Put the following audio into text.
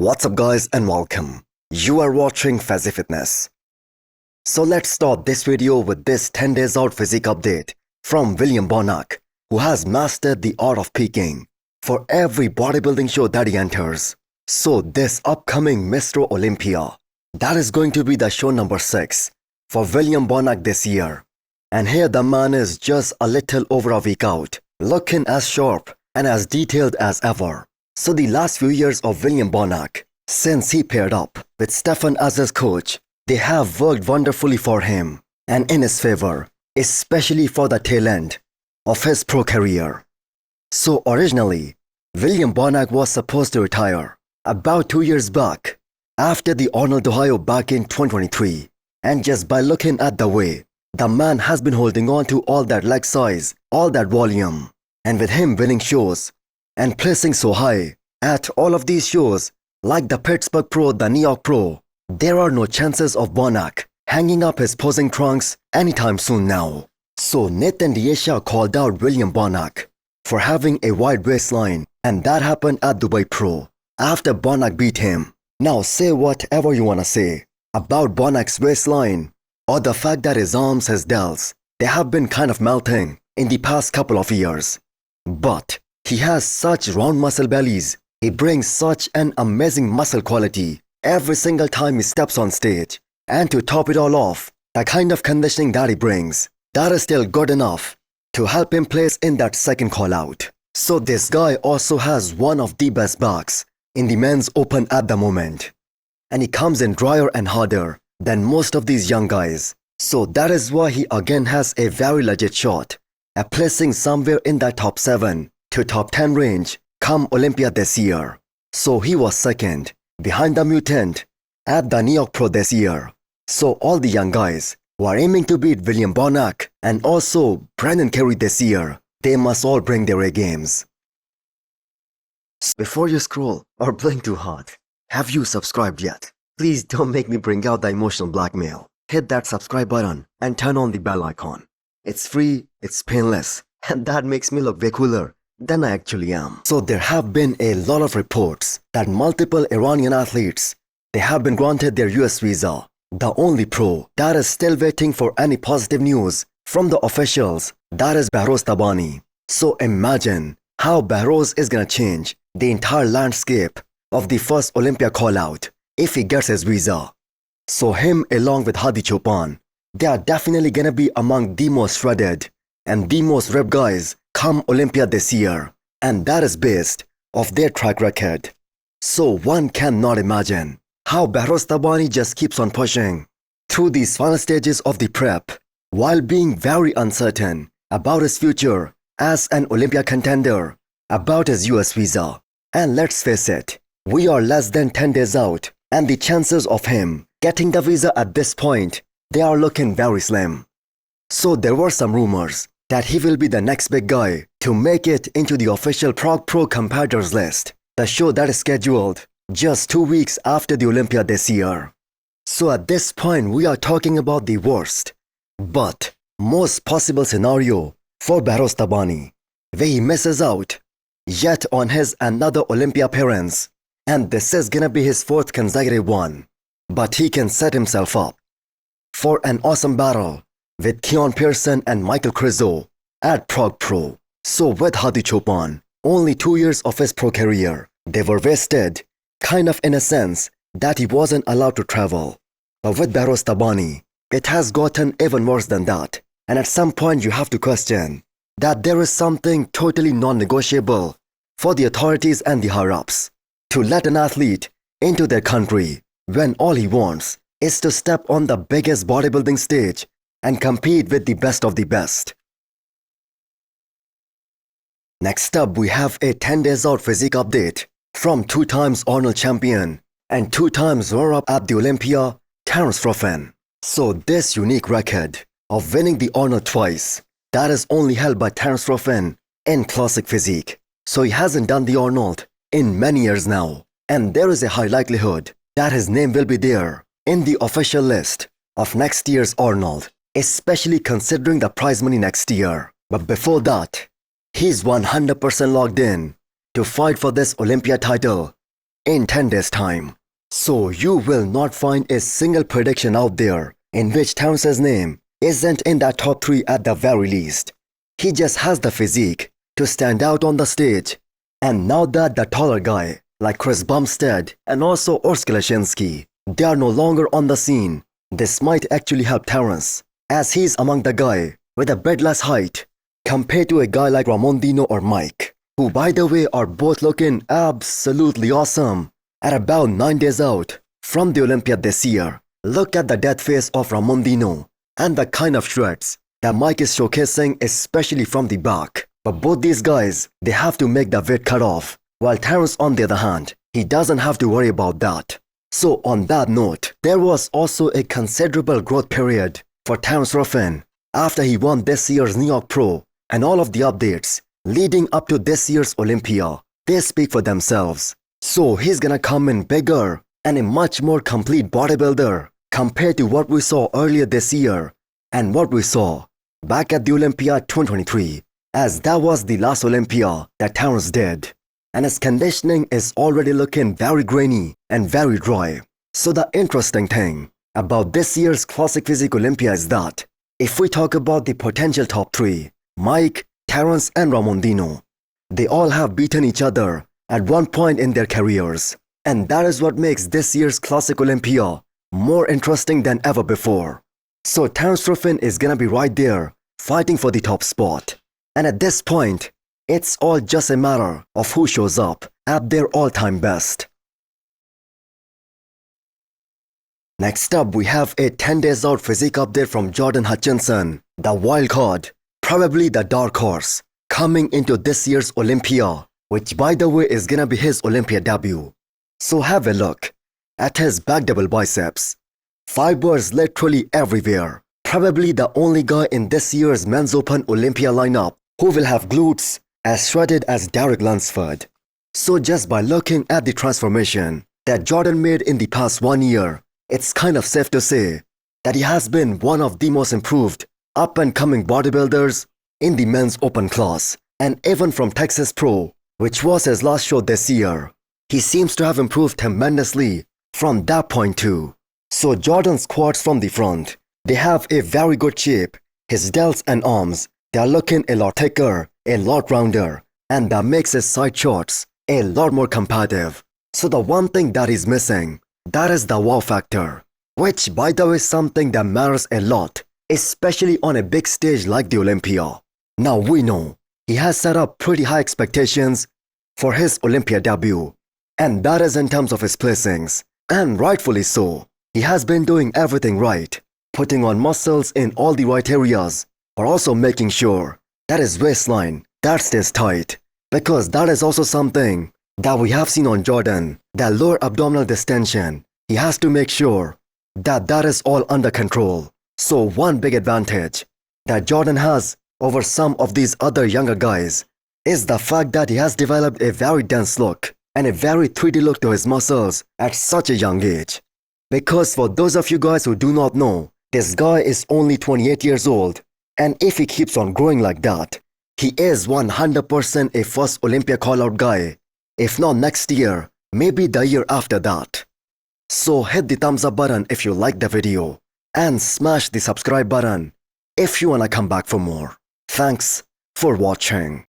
What's up guys and welcome. You are watching Fazi Fitness. So let's start this video with this 10 days out physique update from Bonac, who has mastered the art of peaking for every bodybuilding show that he enters. So this upcoming Mr. Olympia, that is going to be the show number 6 for Bonac this year. And here the man is just a little over a week out, looking as sharp and as detailed as ever. So the last few years of Bonac, since he paired up with Stefan as his coach, they have worked wonderfully for him and in his favor, especially for the tail end of his pro career. So originally, Bonac was supposed to retire about 2 years back after the Arnold Ohio back in 2023. And just by looking at the way the man has been holding on to all that leg size, all that volume, and with him winning shows and placing so high at all of these shows like the Pittsburgh Pro, the New York Pro, there are no chances of Bonac hanging up his posing trunks anytime soon now. So Nathan D'Asha called out Bonac for having a wide waistline, and that happened at Dubai Pro after Bonac beat him. Now say whatever you wanna say about Bonac's waistline or the fact that his arms, his delts, they have been kind of melting in the past couple of years. But he has such round muscle bellies. He brings such an amazing muscle quality every single time he steps on stage. And to top it all off, the kind of conditioning that he brings, that is still good enough to help him place in that second call out. So this guy also has one of the best backs in the men's open at the moment. And he comes in drier and harder than most of these young guys. So that is why he again has a very legit shot at placing somewhere in that top 7 to top 10 range come Olympia this year. So he was second behind the Mutant at the New York Pro this year. So all the young guys who are aiming to beat Bonac and also Brandon Carey this year, they must all bring their A games. Before you scroll or blink too hard, have you subscribed yet? Please don't make me bring out the emotional blackmail. Hit that subscribe button and turn on the bell icon. It's free, it's painless, and that makes me look way cooler than I actually am. So there have been a lot of reports that multiple Iranian athletes, they have been granted their US visa. The only pro that is still waiting for any positive news from the officials, that is Behrouz. So imagine how Behrouz is gonna change the entire landscape of the first Olympia call out if he gets his visa. So him along with Hadi Choopan, they are definitely gonna be among the most shredded and the most ripped guys come Olympia this year, and that is based off their track record. So one cannot imagine how Behrouz just keeps on pushing through these final stages of the prep while being very uncertain about his future as an Olympia contender, about his US visa. And let's face it, we are less than 10 days out, and the chances of him getting the visa at this point, they are looking very slim. So there were some rumors that he will be the next big guy to make it into the official Prague Pro competitors list, the show that is scheduled just 2 weeks after the Olympia this year. So at this point we are talking about the worst but most possible scenario for Behrouz, where he misses out yet on his another Olympia appearance, and this is gonna be his 4th consecutive one. But he can set himself up for an awesome battle with Keon Pearson and Michael Krizo at Prague Pro. So with Hadi Choopan, only 2 years of his pro career, they were wasted, kind of in a sense that he wasn't allowed to travel. But with Behrouz, it has gotten even worse than that. And at some point you have to question that there is something totally non-negotiable for the authorities and the higher-ups to let an athlete into their country when all he wants is to step on the biggest bodybuilding stage and compete with the best of the best. Next up, we have a 10 days out physique update from 2 times Arnold champion and 2 times runner-up at the Olympia, Terence Ruffin. So this unique record of winning the Arnold twice, that is only held by Terence Ruffin in classic physique. So he hasn't done the Arnold in many years now, and there is a high likelihood that his name will be there in the official list of next year's Arnold, especially considering the prize money next year. But before that, he's 100% locked in to fight for this Olympia title in 10 days time. So you will not find a single prediction out there in which Terrence's name isn't in that top 3 at the very least. He just has the physique to stand out on the stage. And now that the taller guy like Chris Bumstead and also Orsk Lashinsky, they are no longer on the scene, this might actually help Terrence, as he's among the guy with a bit less height compared to a guy like Ramondino or Mike, who by the way are both looking absolutely awesome at about 9 days out from the Olympia this year. Look at the death face of Ramondino and the kind of shreds that Mike is showcasing, especially from the back. But both these guys, they have to make the weight cut off, while Terrence on the other hand, he doesn't have to worry about that. So on that note, there was also a considerable growth period for Terrence Ruffin after he won this year's New York Pro, and all of the updates leading up to this year's Olympia, they speak for themselves. So he's gonna come in bigger and a much more complete bodybuilder compared to what we saw earlier this year and what we saw back at the Olympia 2023, as that was the last Olympia that Terrence did. And his conditioning is already looking very grainy and very dry. So the interesting thing about this year's Classic Physique Olympia is that if we talk about the potential top 3, Mike, Terrence and Ramondino, they all have beaten each other at one point in their careers. And that is what makes this year's Classic Olympia more interesting than ever before. So Terrence Ruffin is gonna be right there fighting for the top spot. And at this point, it's all just a matter of who shows up at their all-time best. Next up, we have a 10 days out physique update from Jordan Hutchinson, the wild card, probably the dark horse, coming into this year's Olympia, which by the way is gonna be his Olympia debut. So have a look at his back double biceps. Fibers literally everywhere. Probably the only guy in this year's Men's Open Olympia lineup who will have glutes as shredded as Derek Lunsford. So just by looking at the transformation that Jordan made in the past 1 year, it's kind of safe to say that he has been one of the most improved up-and-coming bodybuilders in the Men's Open class. And even from Texas Pro, which was his last show this year, he seems to have improved tremendously from that point too. So Jordan's quads from the front, they have a very good shape. His delts and arms, they are looking a lot thicker, a lot rounder, and that makes his side shots a lot more competitive. So the one thing that is missing, that is the wow factor, which by the way is something that matters a lot, especially on a big stage like the Olympia. Now we know he has set up pretty high expectations for his Olympia debut, and that is in terms of his placings, and rightfully so. He has been doing everything right, putting on muscles in all the right areas, but also making sure that his waistline, that stays tight, because that is also something that we have seen on Jordan, that lower abdominal distension. He has to make sure that that is all under control. So one big advantage that Jordan has over some of these other younger guys is the fact that he has developed a very dense look and a very 3D look to his muscles at such a young age. Because for those of you guys who do not know, this guy is only 28 years old, and if he keeps on growing like that, he is 100% a first Olympia call-out guy, if not next year, maybe the year after that. So hit the thumbs up button if you like the video, and smash the subscribe button if you wanna come back for more. Thanks for watching.